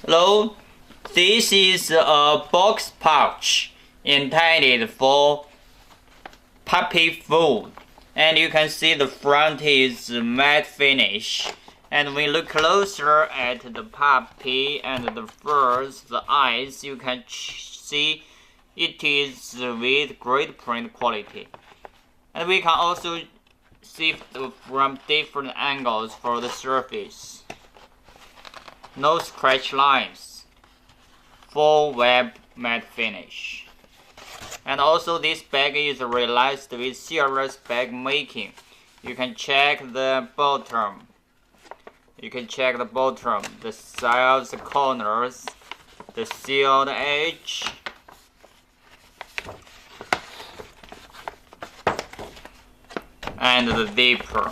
Hello, this is a box pouch intended for puppy food, and you can see the front is matte finish. And when you look closer at the puppy and the furs, the eyes, you can see it is with great print quality. And we can also see from different angles for the surface. No scratch lines. Full web matte finish. And also this bag is realized with serious bag making. You can check the bottom. The sides, the corners, the sealed edge, and the zipper.